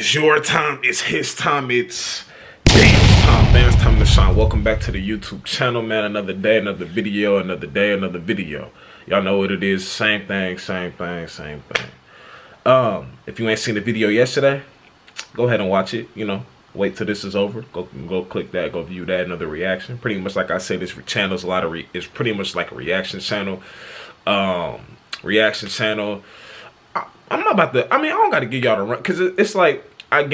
It's your time. It's his time. It's Dan's time. Dan's time to shine. Welcome back to the YouTube channel, man. Another day, another video, another day, another video. Y'all know what it is. Same thing, same thing, same thing. If you ain't seen the video yesterday, go ahead and watch it. You know, wait till this is over. Go click that. Go view that. Another reaction. Pretty much like I said, this channel's it's pretty much like a reaction channel. Reaction channel. I'm not about to. I mean, I don't got to give y'all the run because it's like I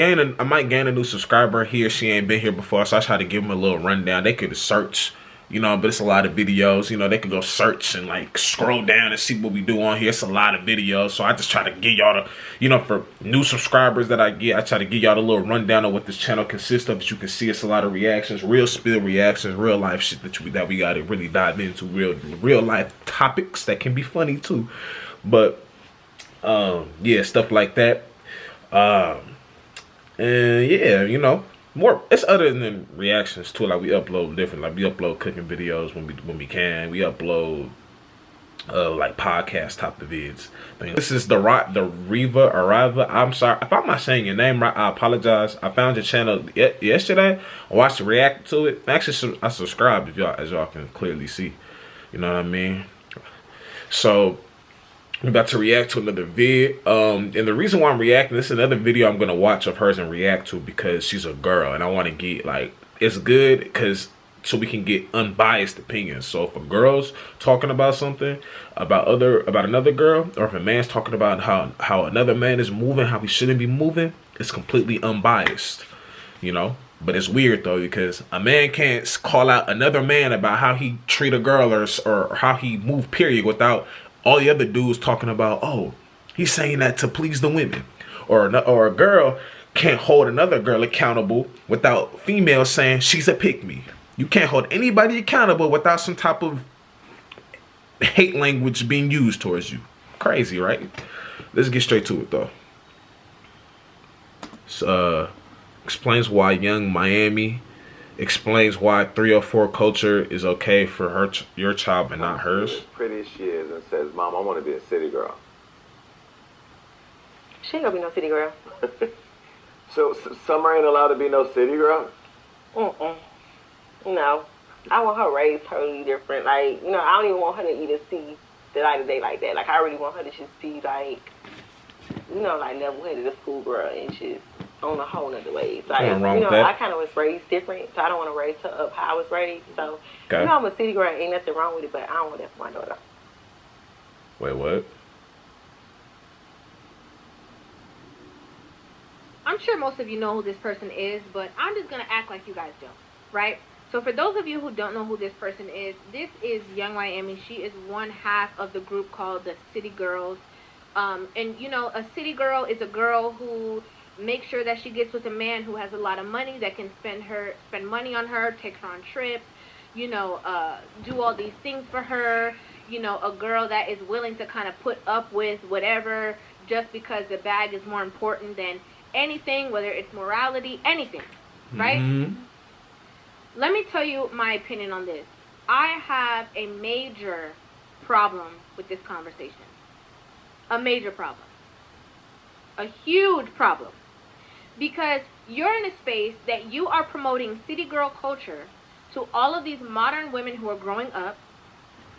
might gain a new subscriber. He or she ain't been here before, so I try to give them a little rundown. They could search, you know, but it's a lot of videos. You know, they could go search and like scroll down and see what we do on here. It's a lot of videos, so I just try to give y'all the, you know, for new subscribers that I get, I try to give y'all the little rundown of what this channel consists of. As you can see, it's a lot of reactions, real spill reactions, real life shit that we got to really dive into, real life topics that can be funny too, but. Yeah, stuff like that. And yeah, you know, more. It's other than reactions too. Like we upload different. Like we upload cooking videos when we can. We upload like podcast type of vids. This is the Riva Arriva. I'm sorry if I'm not saying your name right. I apologize. I found your channel yesterday. I watched the react to it. Actually, I subscribed as y'all can clearly see. You know what I mean? So. I'm about to react to another vid. And the reason why I'm reacting, this is another video I'm going to watch of hers and react to because she's a girl. And I want to get, like, it's good because so we can get unbiased opinions. So if a girl's talking about something, about another girl, or if a man's talking about how another man is moving, how he shouldn't be moving, it's completely unbiased, you know? But it's weird, though, because a man can't call out another man about how he treat a girl or how he move, period, without all the other dudes talking about, oh, he's saying that to please the women. Or a girl can't hold another girl accountable without females saying she's a pick-me. You can't hold anybody accountable without some type of hate language being used towards you. Crazy, right? Let's get straight to it, though. Explains why Young Miami explains why 304 culture is okay for your child but not hers. Pretty as she is and says, Mom, I want to be a city girl. She ain't gonna be no city girl. So Summer ain't allowed to be no city girl? No. I want her raised totally different. Like, you know, I don't even want her to even see the light of day like that. Like, I really want her to just be like, you know, like level-headed, a schoolgirl and just on a whole nother way. Like, you know, I kind of was raised different, so I don't want to raise her up how I was raised. So, okay. You know, I'm a city girl, ain't nothing wrong with it, but I don't want that for my daughter. Wait, what? I'm sure most of you know who this person is, but I'm just going to act like you guys don't, right? So for those of you who don't know who this person is, this is Young Miami. She is one half of the group called the City Girls. And, you know, a city girl is a girl who makes sure that she gets with a man who has a lot of money, that can spend money on her, take her on trips, you know, do all these things for her. You know, a girl that is willing to kind of put up with whatever just because the bag is more important than anything, whether it's morality, anything, right? Mm-hmm. Let me tell you my opinion on this. I have a major problem with this conversation. A major problem. A huge problem. Because you're in a space that you are promoting city girl culture to all of these modern women who are growing up.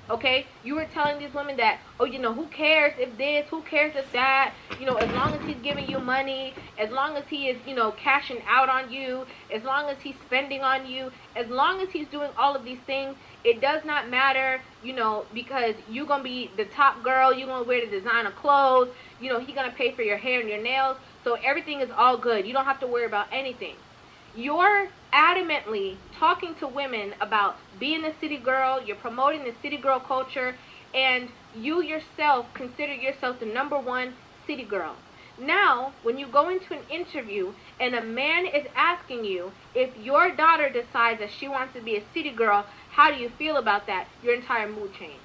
Okay? You were telling these women that, oh, you know, who cares if this, who cares if that, you know, as long as he's giving you money, as long as he is, you know, cashing out on you, as long as he's spending on you, as long as he's doing all of these things, it does not matter, you know, because you're going to be the top girl, you're going to wear the designer clothes, you know, he's going to pay for your hair and your nails, so everything is all good. You don't have to worry about anything. You're adamantly talking to women about being a city girl, you're promoting the city girl culture, and you yourself consider yourself the #1 city girl. Now, when you go into an interview and a man is asking you if your daughter decides that she wants to be a city girl, how do you feel about that? Your entire mood changed.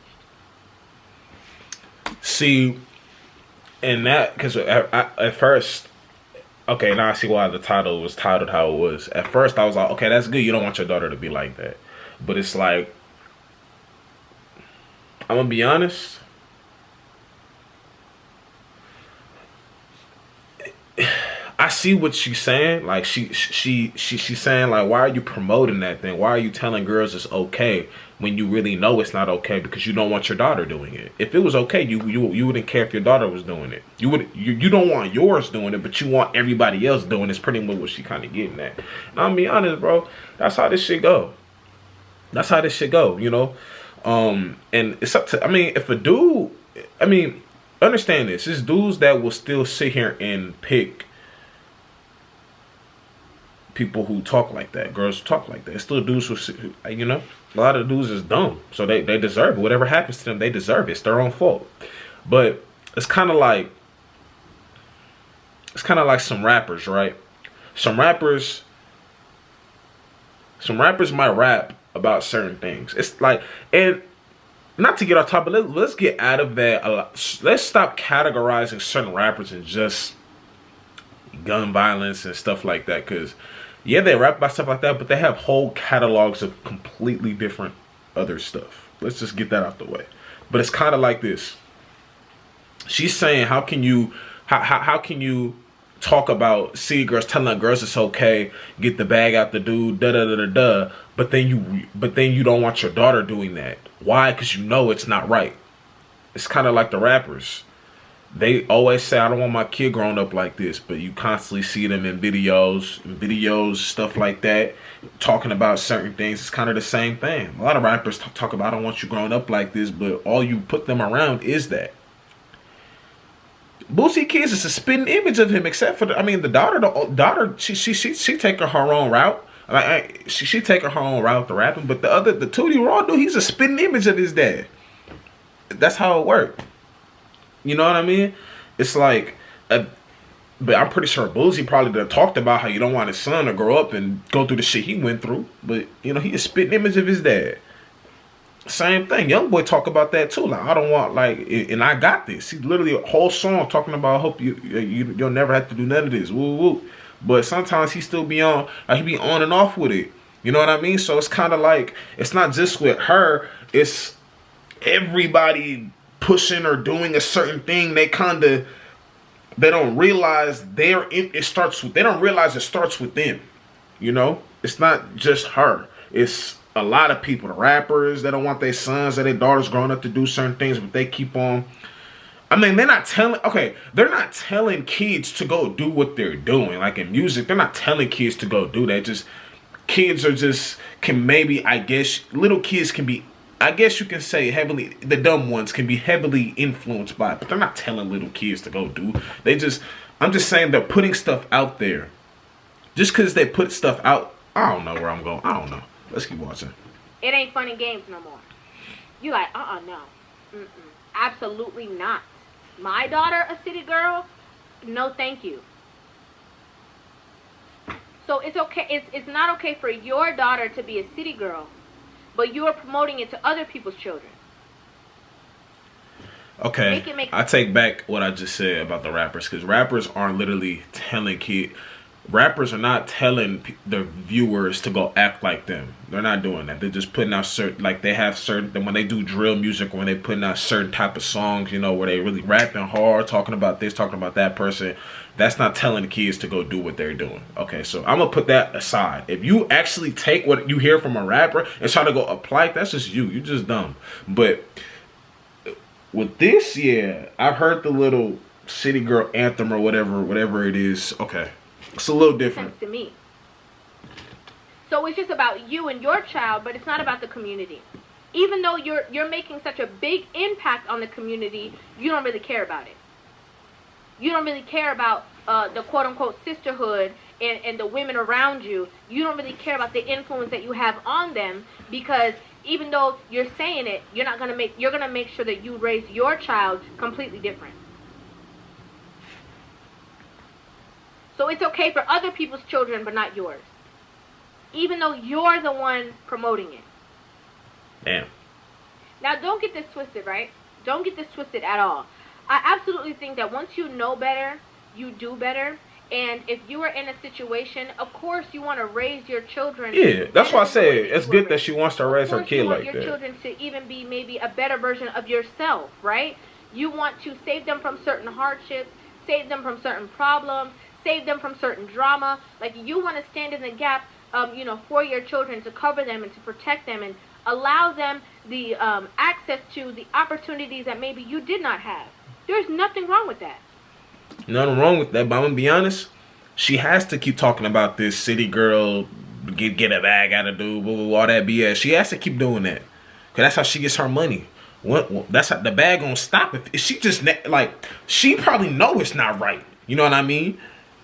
See, and that, because at first, okay, now I see why the title was titled how it was. At first, I was like, okay, that's good. You don't want your daughter to be like that. But it's like, I'm going to be honest. I see what she's saying. Like she's saying like, why are you promoting that thing? Why are you telling girls it's okay when you really know it's not okay because you don't want your daughter doing it? If it was okay, you wouldn't care if your daughter was doing it. You don't want yours doing it, but you want everybody else doing it. It's pretty much what she kind of getting at. And I'll be honest, bro. That's how this shit go. That's how this shit go. You know, and it's up to. I mean, if a dude, I mean, understand this. There's dudes that will still sit here and pick people who talk like that, girls who talk like that. It's still dudes who, you know, a lot of dudes is dumb, so they deserve it. Whatever happens to them, they deserve it. It's their own fault. But it's kind of like some rappers, right? Some rappers might rap about certain things. It's like, and not to get off topic, but let's get out of that. Let's stop categorizing certain rappers in just gun violence and stuff like that, because yeah, they rap about stuff like that, but they have whole catalogs of completely different other stuff. Let's just get that out the way. But it's kind of like this. She's saying, how can you talk about city girls, telling girls it's okay, get the bag out the dude, da da da da da, but then you don't want your daughter doing that. Why? Because you know it's not right. It's kind of like the rappers. They always say, I don't want my kid growing up like this, but you constantly see them in videos, stuff like that, talking about certain things. It's kind of the same thing. A lot of rappers talk about, I don't want you growing up like this, but all you put them around is that. Boosie Kids is a spitting image of him, except for the daughter, she taking her own route. She taking her own route to rapping, but the 2D-year-old dude, he's a spitting image of his dad. That's how it worked. You know what I mean? It's like, but I'm pretty sure Boosie probably done talked about how you don't want his son to grow up and go through the shit he went through. But, you know, he is spitting image of his dad. Same thing. Young boy talk about that too. Like, I don't want, like, and I got this. He's literally a whole song talking about, I hope you'll never have to do none of this. Woo woo. But sometimes he still be on, he be on and off with it. You know what I mean? So it's kind of like, it's not just with her. It's everybody pushing or doing a certain thing. They don't realize they don't realize it starts with them. You know, it's not just her. It's a lot of people. The rappers, they don't want their sons or their daughters growing up to do certain things, but they keep on. I mean, they're not telling kids to go do what they're doing. Like in music, they're not telling kids to go do that. Kids can maybe, I guess, little kids can be, I guess you can say heavily, the dumb ones can be heavily influenced by it, but they're not telling little kids to go do. I'm just saying they're putting stuff out there. Just because they put stuff out, I don't know where I'm going. I don't know. Let's keep watching. It ain't fun and games no more. You like, no. Mm-mm. Absolutely not. My daughter, a city girl? No, thank you. So it's okay. It's not okay for your daughter to be a city girl, but you are promoting it to other people's children. Okay, I take back what I just said about the rappers, because rappers aren't literally telling kids. Rappers are not telling the viewers to go act like them. They're not doing that. They're just putting out certain, like they have certain, when they do drill music, or when they putting out certain type of songs, you know, where they really rapping hard, talking about this, talking about that person. That's not telling the kids to go do what they're doing. Okay, so I'm going to put that aside. If you actually take what you hear from a rapper and try to go apply it, that's just you. You're just dumb. But with this, yeah, I've heard the little City Girl anthem or whatever it is. Okay. It's a little different to me. So it's just about you and your child, but it's not about the community. Even though you're making such a big impact on the community, you don't really care about it. You don't really care about the quote-unquote sisterhood and the women around you. You don't really care about the influence that you have on them, because even though you're saying it, you're gonna make sure that you raise your child completely different. So it's okay for other people's children, but not yours. Even though you're the one promoting it. Damn. Now, don't get this twisted, right? Don't get this twisted at all. I absolutely think that once you know better, you do better. And if you are in a situation, of course you want to raise your children. Yeah, that's why I say it's good that she wants to raise her kid like that. You want your children to even be maybe a better version of yourself, right? You want to save them from certain hardships, save them from certain problems, save them from certain drama. Like, you want to stand in the gap, for your children, to cover them and to protect them and allow them the access to the opportunities that maybe you did not have. There's nothing wrong with that. Nothing wrong with that, but I'm gonna be honest. She has to keep talking about this city girl, get a bag out of dude, all that BS. She has to keep doing that, cause that's how she gets her money. That's how the bag gonna stop if she just like, she probably know it's not right. You know what I mean?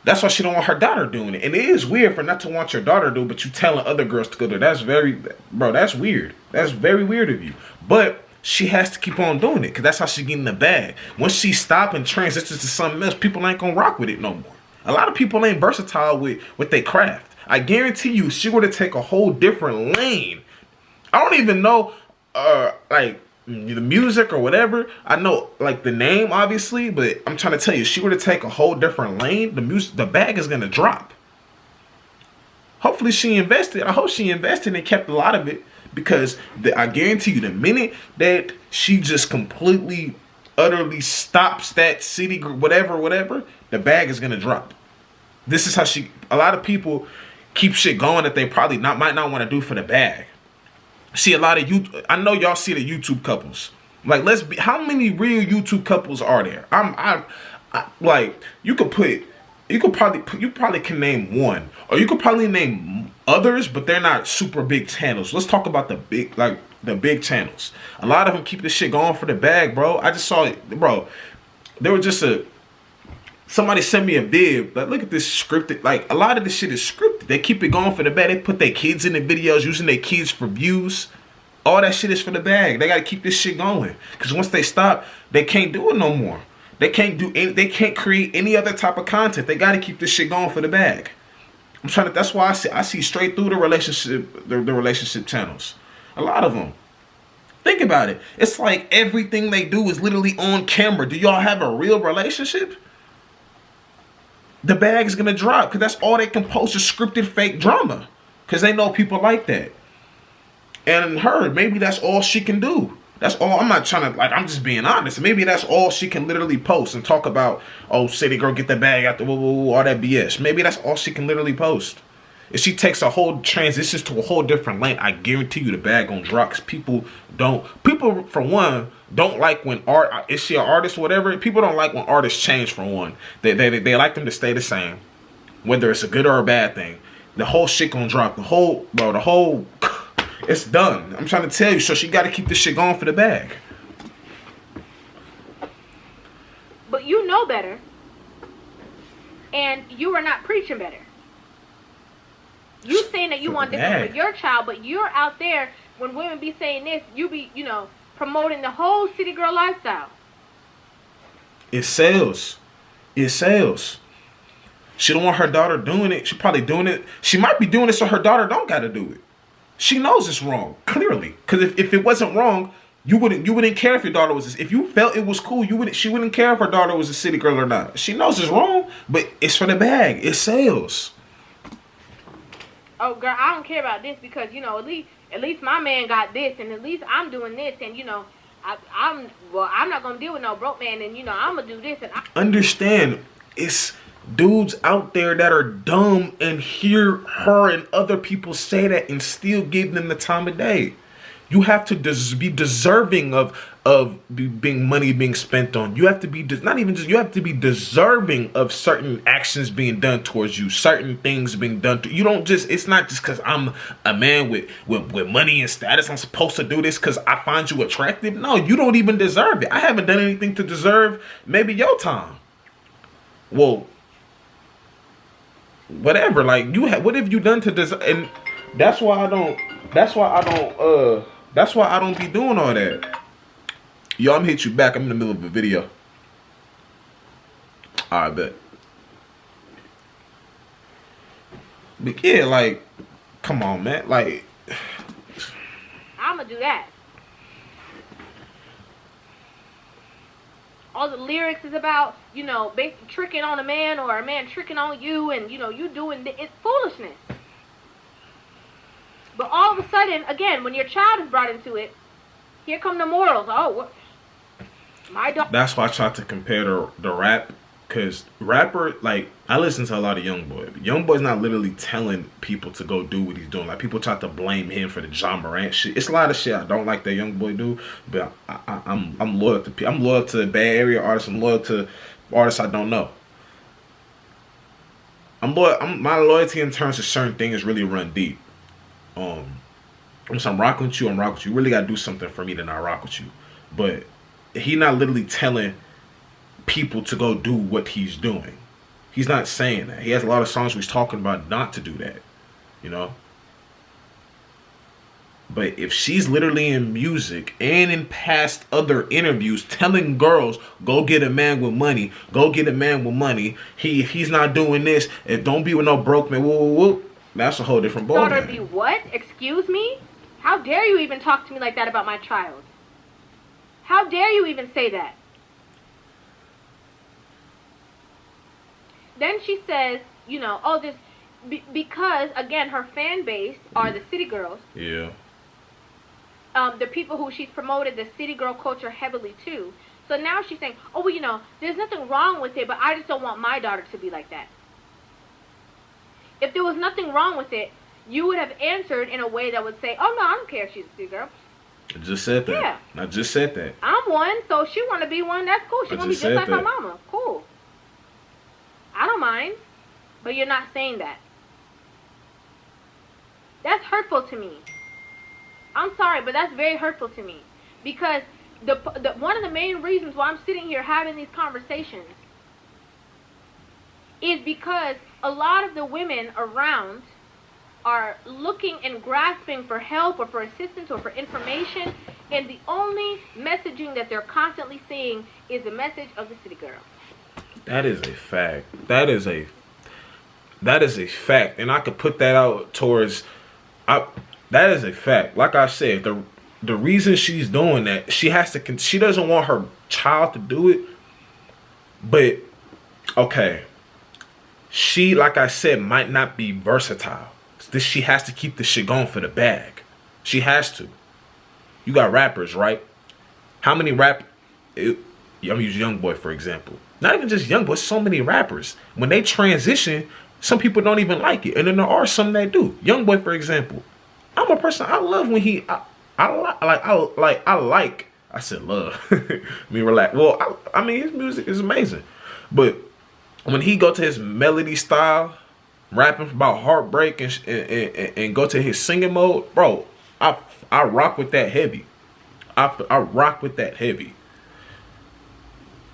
That's why she don't want her daughter doing it. And it is weird for not to want your daughter to do, but you telling other girls to go there. That's that's weird. That's very weird of you. But she has to keep on doing it, because that's how she getting the bag. Once she stop and transitions to something else, people ain't gonna rock with it no more. A lot of people ain't versatile with their craft. I guarantee you, she would take a whole different lane. I don't even know, like, the music or whatever. I know, like, the name, obviously, but I'm trying to tell you, she would take a whole different lane. The bag is gonna drop. Hopefully she invested. I hope she invested and kept a lot of it, because I guarantee you, the minute that she just completely, utterly stops that city, whatever, the bag is gonna drop. This is how a lot of people keep shit going that they probably might not want to do for the bag. See a lot of I know y'all see the YouTube couples. Like, how many real YouTube couples are there? I like, you probably can name one, or you could probably name others, but they're not super big channels. Let's talk about the big channels. A lot of them keep this shit going for the bag, bro. I just saw it, bro. There was just somebody sent me a vid. Like, look at this scripted. Like, a lot of this shit is scripted. They keep it going for the bag. They put their kids in the videos, using their kids for views. All that shit is for the bag. They gotta keep this shit going, because once they stop, they can't do it no more. They can't create any other type of content. They gotta keep this shit going for the bag. That's why I see straight through the relationship channels. A lot of them. Think about it. It's like everything they do is literally on camera. Do y'all have a real relationship? The bag is gonna drop, because that's all they can post is scripted fake drama, because they know people like that. And maybe that's all she can do. That's all. I'm not trying to, like, I'm just being honest. Maybe that's all she can literally post and talk about. Oh, city girl, get the bag out the all that BS. Maybe that's all she can literally post. If she takes transitions to a whole different lane, I guarantee you the bag gonna drop. Cause people, for one, don't like when is she an artist or whatever? People don't like when artists change, for one. They like them to stay the same, whether it's a good or a bad thing. The whole shit gonna drop. It's done. I'm trying to tell you. So she got to keep this shit going for the bag. But you know better, and you are not preaching better. You saying that you want this for your child, but you're out there when women be saying this, you be, promoting the whole city girl lifestyle. It sells. It sells. She don't want her daughter doing it. She probably doing it. She might be doing it so her daughter don't got to do it. She knows it's wrong, clearly. Because if it wasn't wrong, you wouldn't care if your daughter was. If you felt it was cool, she wouldn't care if her daughter was a city girl or not. She knows it's wrong, but it's for the bag. It sells. Oh, girl, I don't care about this, because at least my man got this, and at least I'm doing this, and I'm not gonna deal with no broke man, and I'm gonna do this, and understand, it's dudes out there that are dumb and hear her and other people say that and still give them the time of day. You have to be deserving of money being spent on. You have to be you have to be deserving of certain actions being done towards you, certain things being done to you. Don't just, it's not just because I'm a man with money and status, I'm supposed to do this because I find you attractive. No, you don't even deserve it. I haven't done anything to deserve maybe your time. Well, whatever, like, what have you done to deserve? And that's why I don't be doing all that. Yo, I'm hit you back. I'm in the middle of a video. I bet. But yeah, like, come on, man. Like, I'ma do that. All the lyrics is about, basically tricking on a man, or a man tricking on you, and, you doing it's foolishness. But all of a sudden, again, when your child is brought into it, here come the morals. Oh, what? My dog. That's why I tried to compare the rap Cause rapper, like, I listen to a lot of YoungBoy. YoungBoy's not literally telling people to go do what he's doing. Like, people try to blame him for the John Morant shit. It's a lot of shit I don't like that YoungBoy do, but I'm loyal to I'm loyal to Bay Area artists. I'm loyal to artists I don't know. I'm loyal. My loyalty in terms of certain things really run deep. Once I'm rocking with you, I'm rocking with you. You really gotta do something for me to not rock with you. But he not literally telling people to go do what he's doing. He's not saying that. He has a lot of songs where he's talking about not to do that, you know. But if she's literally in music and in past other interviews telling girls, go get a man with money, go get a man with money. He's not doing this. And don't be with no broke man. Woo, woo, woo. That's a whole different ballgame. Daughter be what? Excuse me? How dare you even talk to me like that about my child? How dare you even say that? Then she says, you know, oh, this, because, again, her fan base are the city girls. Yeah. The people who she's promoted the city girl culture heavily to. So now she's saying, oh, well, you know, there's nothing wrong with it, but I just don't want my daughter to be like that. If there was nothing wrong with it, you would have answered in a way that would say, oh, no, I don't care if she's a city girl. I just said that. Yeah. I just said that. I'm one, so she want to be one. That's cool. She want to be just like her mama. Cool. I don't mind. But you're not saying that. That's hurtful to me. I'm sorry, but that's very hurtful to me. Because the one of the main reasons why I'm sitting here having these conversations is because a lot of the women around are looking and grasping for help or for assistance or for information, and the only messaging that they're constantly seeing is the message of the city girl. That is a fact. That is a fact, and I could put that out towards. That is a fact. Like I said, the reason she's doing that, she doesn't want her child to do it. But okay, she, like I said, might not be versatile. She has to keep this shit going for the bag. She has to. You got rappers, right? How many I'm gonna use YoungBoy for example. Not even just YoungBoy, so many rappers. When they transition, some people don't even like it, and then there are some that do. YoungBoy, for example. I'm a person, I love when I said love. Let me relax. Well, I mean, his music is amazing. But when he go to his melody style, rapping about heartbreak and go to his singing mode, bro, I rock with that heavy. I rock with that heavy.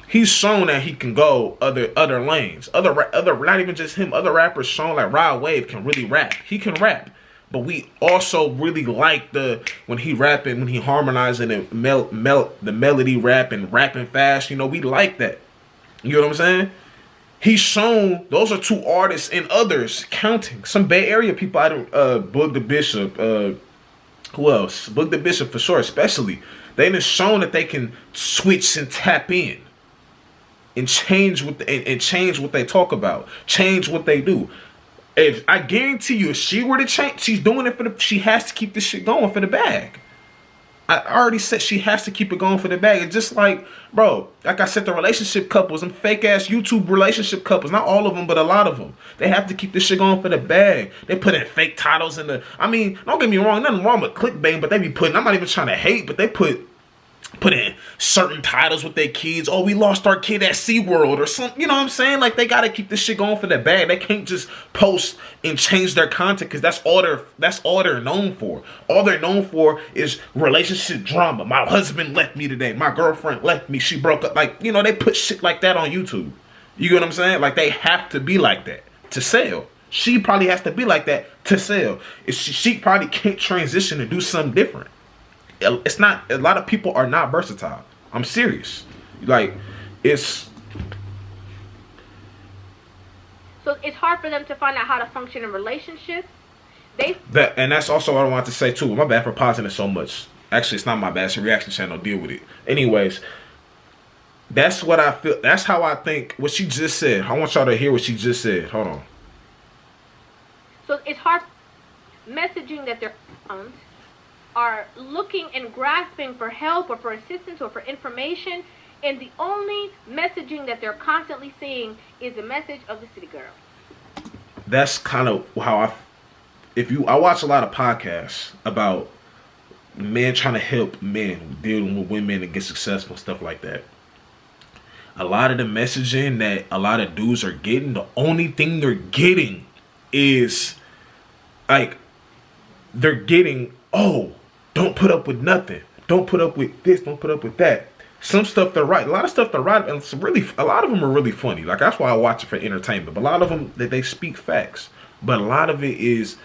He's shown that he can go other lanes. Other not even just him. Other rappers shown like Rod Wave can really rap. He can rap. But we also really like when he rapping, when he harmonizing and the melody rap and rapping fast. You know, we like that. You know what I'm saying? He's shown those are two artists and others counting. Some Bay Area people, Boog the Bishop, who else? Boog the Bishop for sure, especially. They've shown that they can switch and tap in and change what they talk about, change what they do. If I guarantee you, if she were to change, she's doing it she has to keep this shit going for the bag. I already said she has to keep it going for the bag. It's just like, bro, like I said, the relationship couples, them fake ass YouTube relationship couples, not all of them, but a lot of them, they have to keep this shit going for the bag. They put in fake titles I mean, don't get me wrong, nothing wrong with clickbait, but they be putting, I'm not even trying to hate, but they put in certain titles with their kids. Oh, we lost our kid at SeaWorld or something. You know what I'm saying? Like, they got to keep this shit going for their bag. They can't just post and change their content because that's all they're known for. All they're known for is relationship drama. My husband left me today. My girlfriend left me. She broke up. Like, you know, they put shit like that on YouTube. You get what I'm saying? Like, they have to be like that to sell. She probably has to be like that to sell. She probably can't transition and do something different. It's not, a lot of people are not versatile. I'm serious. Like, so it's hard for them to find out how to function in relationships. And that's also what I want to say too. My bad for pausing it so much. Actually, it's not my bad. It's a reaction channel. Deal with it. Anyways, that's what I feel. That's how I think. What she just said. I want y'all to hear what she just said. Hold on. So it's hard messaging that they're are looking and grasping for help or for assistance or for information, And the only messaging that they're constantly seeing is the message of the city girl. That's kind of how I watch a lot of podcasts about men trying to help men dealing with women and get successful, stuff like that. A lot of the messaging that a lot of dudes are getting, the only thing they're getting is like, they're getting, oh, don't put up with nothing. Don't put up with this. Don't put up with that. Some stuff they're right. A lot of stuff they're right. And a lot of them are really funny. Like, that's why I watch it for entertainment. But a lot of them, they speak facts. But a lot of it is,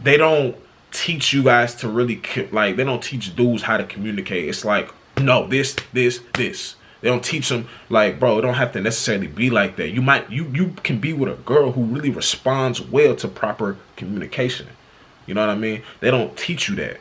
they don't teach you guys to really, like, they don't teach dudes how to communicate. It's like, no, this. They don't teach them, like, bro, it don't have to necessarily be like that. You can be with a girl who really responds well to proper communication. You know what I mean? They don't teach you that.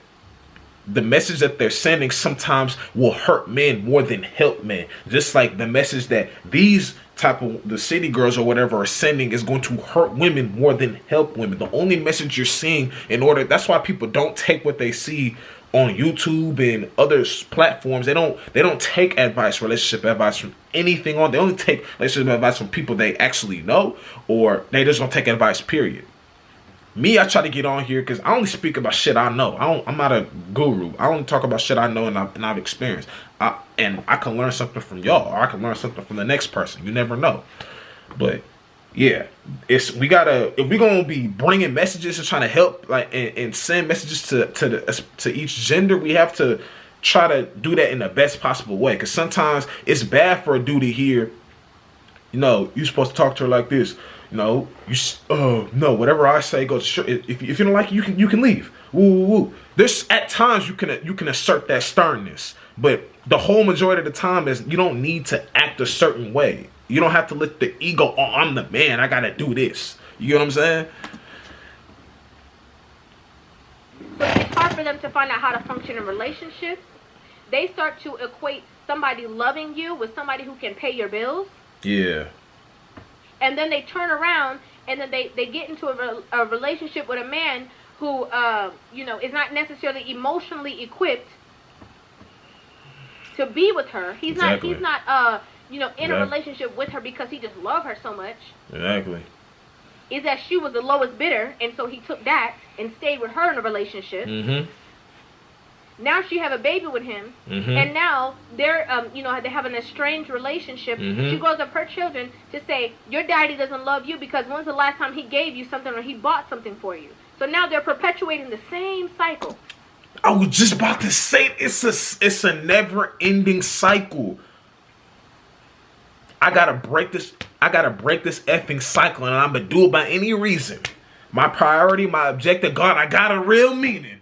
The message that they're sending sometimes will hurt men more than help men. Just like the message that these type of, the city girls or whatever are sending is going to hurt women more than help women. The only message you're seeing that's why people don't take what they see on YouTube and other platforms. They don't take relationship advice from anything on. They only take relationship advice from people they actually know, or they just don't take advice, period. Me, I try to get on here because I only speak about shit I know. I'm not a guru. I only talk about shit I know and I've experienced. And I can learn something from y'all, or I can learn something from the next person. You never know. But yeah, if we're gonna be bringing messages and trying to help, like, and send messages to each gender, we have to try to do that in the best possible way. Because sometimes it's bad for a dude to hear, you're supposed to talk to her like this. No, whatever I say goes. Sure, if you don't like it, you can leave. Woo. There's at times you can assert that sternness, but the whole majority of the time is you don't need to act a certain way. You don't have to let the ego, oh, I'm the man, I gotta do this. You know what I'm saying? So it's hard for them to find out how to function in relationships. They start to equate somebody loving you with somebody who can pay your bills. Yeah. And then they turn around and then they get into a relationship with a man who, is not necessarily emotionally equipped to be with her. He's not in a relationship with her because he just loves her so much. Exactly. Is that she was the lowest bidder, and so he took that and stayed with her in a relationship. Mm-hmm. Now she have a baby with him, and now they're, they have an estranged relationship. She grows up her children to say, your daddy doesn't love you because when's the last time he gave you something or he bought something for you? So now they're perpetuating the same cycle. I was just about to say, it's a never-ending cycle. I gotta break this effing cycle, and I'm gonna do it by any reason. My priority, my objective, God, I got a real meaning.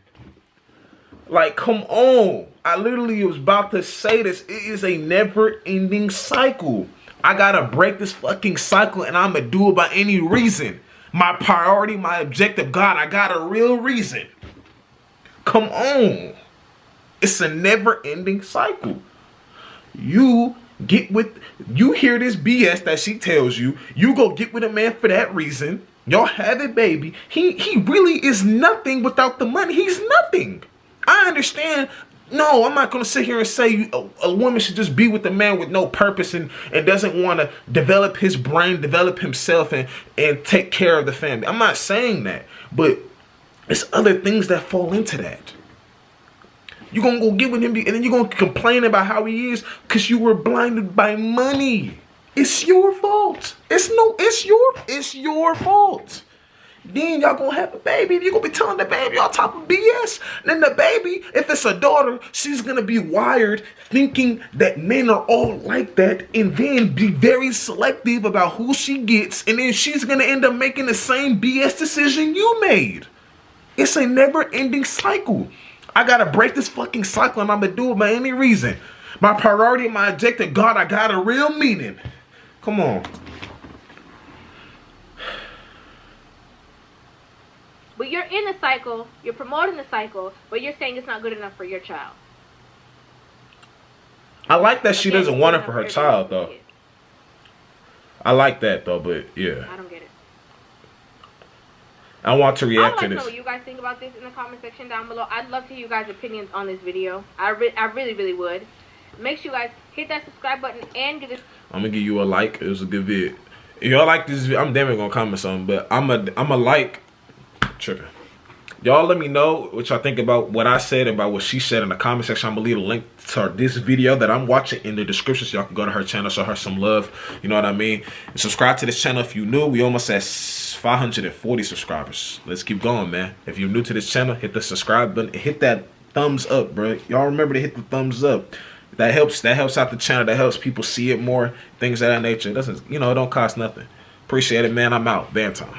Like, come on. I literally was about to say this. It is a never-ending cycle. I gotta break this fucking cycle, and I'm gonna do it by any reason. My priority, my objective, God, I got a real reason. Come on. It's a never-ending cycle. You hear this BS that she tells you. You go get with a man for that reason. Y'all have a baby. He really is nothing without the money. He's nothing. I understand. No, I'm not going to sit here and say a woman should just be with a man with no purpose and doesn't want to develop his brain, develop himself, and take care of the family. I'm not saying that. But it's other things that fall into that. You're going to go get with him and then you're going to complain about how he is because you were blinded by money. It's your fault. It's your fault. Then y'all gonna have a baby. You're gonna be telling the baby all type of BS. Then the baby, if it's a daughter, she's gonna be wired thinking that men are all like that, and then be very selective about who she gets, and then she's gonna end up making the same BS decision you made. It's a never-ending cycle. I gotta break this fucking cycle, and I'm gonna do it by any reason. My priority, my objective, God, I got a real meaning. Come on. But you're in the cycle, you're promoting the cycle, but you're saying it's not good enough for your child. I like that she doesn't want it for her child, though. I like that, though, but yeah. I don't get it. I want to react to I would like to this. know what you guys think about this in the comment section down below. I'd love to hear you guys' opinions on this video. I really, really would. Make sure you guys hit that subscribe button and give this. I'm gonna give you a like. It was a good vid. If y'all like this video, I'm damn gonna comment something, but I'm a like. Tripping. Y'all let me know what y'all think about what I said, about what she said in the comment section. I'm gonna leave a link to this video that I'm watching in the description, so y'all can go to her channel, show her some love. You know what I mean? And subscribe to this channel if you new. We almost at 540 subscribers. Let's keep going, man. If you're new to this channel, hit the subscribe button. Hit that thumbs up, bro. Y'all remember to hit the thumbs up. That helps out the channel. That helps people see it more. Things of that nature. It doesn't, you know, it don't cost nothing. Appreciate it, man. I'm out. Band time.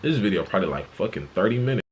This video probably like fucking 30 minutes.